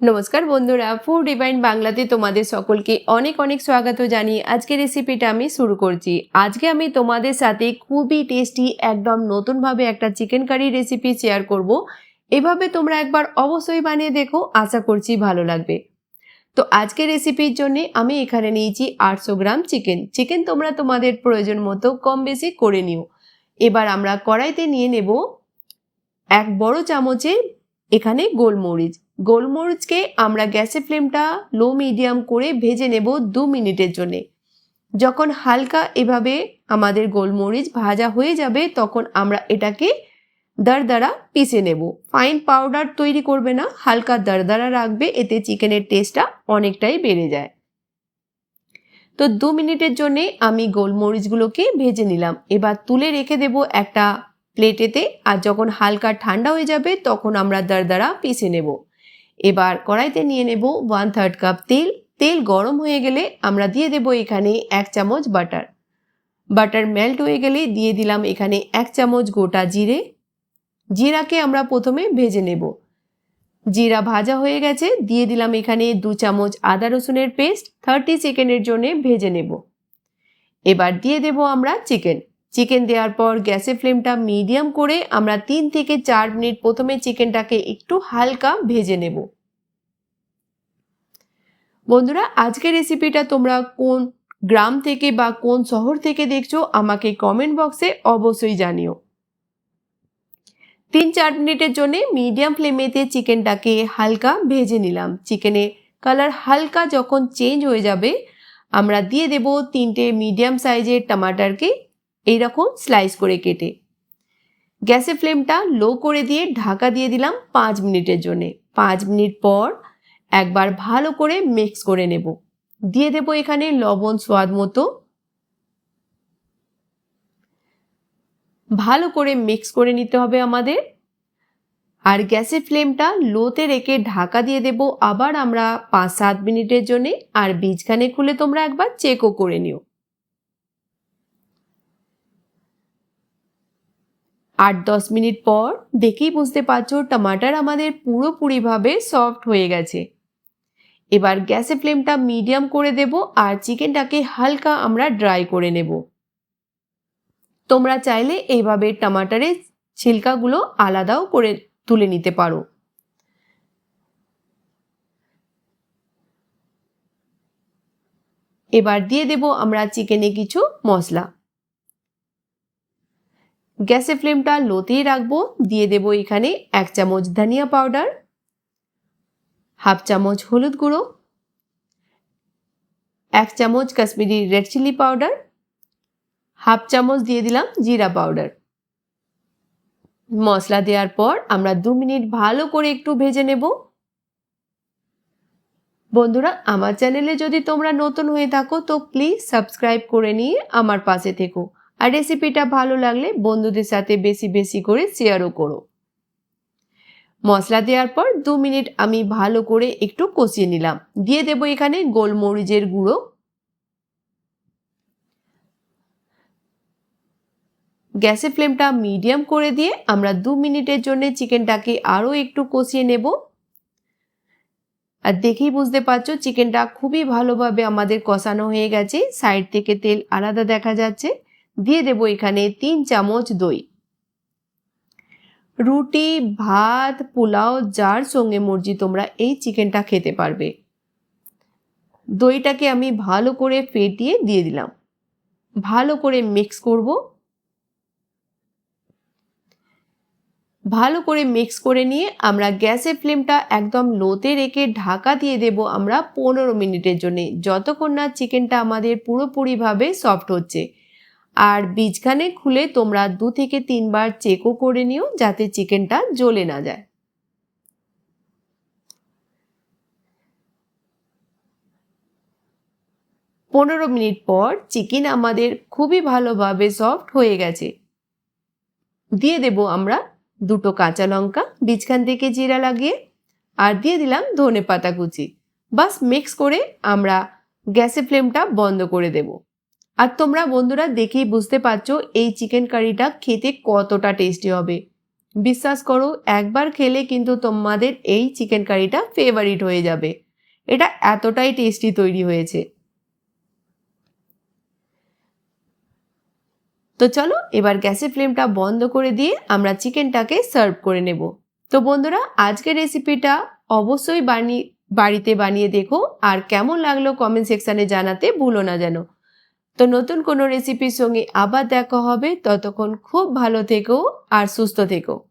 নমস্কার বন্ধুরা, food divine বাংলাতে তোমাদের সকলকে অনেক অনেক স্বাগত জানিয়ে আজকের রেসিপিটা আমি শুরু করছি। আজকে আমি তোমাদের সাথে খুবই টেস্টি একদম নতুনভাবে একটা চিকেন কারি রেসিপি শেয়ার করব। এভাবে তোমরা একবার অবশ্যই বানিয়ে দেখো, আশা করছি ভালো লাগবে। তো আজকের রেসিপির জন্য আমি এখানে নিয়েছি 800 গ্রাম চিকেন তোমরা তোমাদের প্রয়োজন মতো কম বেশি করে নিও। এবার আমরা কড়াইতে নিয়ে নেব এক বড় চামচের এখানে গোলমরিচকে আমরা গ্যাসের ফ্লেমটা লো মিডিয়াম করে ভেজে নেব 2 মিনিটের জন্য। যখন হালকা এভাবে আমাদের গোলমরিচ ভাজা হয়ে যাবে তখন আমরা এটাকে দরদরা পিষে নেব। ফাইন পাউডার তৈরি করবে না, হালকা দরদরা রাখবে, এতে চিকেনের টেস্টটা অনেকটাই বেড়ে যায়। তো 2 মিনিটের জন্য আমি গোলমরিচগুলোকে ভেজে নিলাম। এবার তুলে রেখে দেব একটা প্লেটেতে, আর যখন হালকা ঠান্ডা হয়ে যাবে তখন আমরা দরদরা পিষে নেব। এবার কড়াইতে নিয়ে নেব 1/3 কাপ তেল গরম হয়ে গেলে আমরা দিয়ে দেব এখানে 1 চামচ বাটার মেল্ট হয়ে গেলে দিয়ে দিলাম এখানে 1 চামচ গোটা জিরাকে আমরা প্রথমে ভেজে নেব। জিরা ভাজা হয়ে গেছে, দিয়ে দিলাম এখানে 2 চামচ আদা রসুনের পেস্ট, 30 সেকেন্ডের জন্য ভেজে নেব। এবার দিয়ে দেব আমরা চিকেন দেওয়ার পর গ্যাসের ফ্লেমটা মিডিয়াম করে আমরা 3 থেকে 4 মিনিট প্রথমে চিকেনটাকে একটু হালকা ভেজে নেব। বন্ধুরা, আজকের রেসিপিটা তোমরা কোন গ্রাম থেকে বা কোন শহর থেকে দেখছো আমাকে কমেন্ট বক্সে অবশ্যই জানিও। 3-4 মিনিটের জন্য মিডিয়াম ফ্লেমেতে চিকেনটাকে হালকা ভেজে নিলাম। চিকেনের কালার হালকা যখন চেঞ্জ হয়ে যাবে আমরা দিয়ে দেব 3টে মিডিয়াম সাইজের টমাটারকে এইরকম স্লাইস করে কেটে। গ্যাসের ফ্লেমটা লো করে দিয়ে ঢাকা দিয়ে দিলাম 5 মিনিটের জন্য। 5 মিনিট পর একবার ভালো করে মিক্স করে নেব। দিয়ে দেব এখানে লবণ স্বাদ মতো। ভালো করে মিক্স করে নিতে হবে আমাদের। আর গ্যাসের ফ্লেমটা লোতে রেখে ঢাকা দিয়ে দেব আবার আমরা 5-7 মিনিটের জন্য। আর বীজখানে খুলে তোমরা একবার চেকও করে নিও। 8-10 মিনিট পর দেখেই বুঝতে পারছো টমাটার আমাদের পুরোপুরিভাবে সফট হয়ে গেছে। এবার গ্যাসের ফ্লেমটা মিডিয়াম করে দেব আর চিকেনটাকে হালকা আমরা ড্রাই করে নেব। তোমরা চাইলে এইভাবে টমাটারের ছিলকাগুলো আলাদাও করে তুলে নিতে পারো। এবার দিয়ে দেব আমরা চিকেনে কিছু মশলা। গ্যাসের ফ্লেমটা লোতেই রাখবো। দিয়ে দেব এখানে 1 চামচ ধনিয়া পাউডার, হাফ চামচ হলুদ গুঁড়ো, 1 চামচ Kashmiri red chilli powder, half চামচ দিয়ে দিলাম জিরা পাউডার। মশলা দেওয়ার পর আমরা 2 মিনিট ভালো করে একটু ভেজে নেব। বন্ধুরা, আমার চ্যানেলে যদি তোমরা নতুন হয়ে থাকো তো প্লিজ সাবস্ক্রাইব করে নিয়ে আমার পাশে থেকো। আর রেসিপিটা ভালো লাগলে বন্ধুদের সাথে বেশি বেশি করে শেয়ারও করো। মশলা দেওয়ার পর 2 মিনিট আমি ভালো করে একটু কষিয়ে নিলাম। দিয়ে দেব এখানে গোলমরিচের গুঁড়ো। গ্যাসের ফ্লেমটা মিডিয়াম করে দিয়ে আমরা 2 মিনিটের জন্য চিকেনটাকে আরও একটু কষিয়ে নেব। আর দেখেই বুঝতে পারছো চিকেনটা খুবই ভালোভাবে আমাদের কষানো হয়ে গেছে, সাইড থেকে তেল আলাদা দেখা যাচ্ছে। দিয়ে দেব এখানে 3 চামচ দই। রুটি, ভাত, পোলাও যার সঙ্গে মর্জি তোমরা এই চিকেনটা খেতে পারবে। দইটাকে আমি ভালো করে ফেটিয়ে দিয়ে দিলাম। ভালো করে মিক্স করব। ভালো করে মিক্স করে নিয়ে আমরা গ্যাসের ফ্লেমটা একদম লোতে রেখে ঢাকা দিয়ে দেব আমরা 15 মিনিটের জন্য, যতক্ষণ না চিকেনটা আমাদের পুরোপুরিভাবে সফট হচ্ছে। আর বীজখানে খুলে তোমরা 2 থেকে 3 বার চেকও করে নিও যাতে চিকেনটা জ্বলে না যায়। পনেরো মিনিট পর চিকেন আমাদের খুবই ভালোভাবে সফট হয়ে গেছে। দিয়ে দেব আমরা 2টো কাঁচা লঙ্কা বীজখান থেকে চিরা লাগিয়ে, আর দিয়ে দিলাম ধনেপাতা কুচি। বাস মিক্স করে আমরা গ্যাসের ফ্লেমটা বন্ধ করে দেব। আর তোমরা বন্ধুরা দেখেই বুঝতে পারছো এই চিকেন কারিটা খেতে কতটা টেস্টি হবে। বিশ্বাস করো, একবার খেলে কিন্তু তোমাদের এই চিকেন কারিটা ফেভারিট হয়ে যাবে। এটা এতটাই টেস্টি তৈরি হয়েছে। তো চলো এবার গ্যাসের ফ্লেমটা বন্ধ করে দিয়ে আমরা চিকেনটাকে সার্ভ করে নেব। তো বন্ধুরা, আজকের রেসিপিটা অবশ্যই বাড়িতে বানিয়ে দেখো, আর কেমন লাগলো কমেন্ট সেকশানে জানাতে ভুলো না যেন। তো নতুন কোনো রেসিপির সঙ্গে আবার দেখা হবে, ততক্ষণ খুব ভালো থেকো আর সুস্থ থেকো।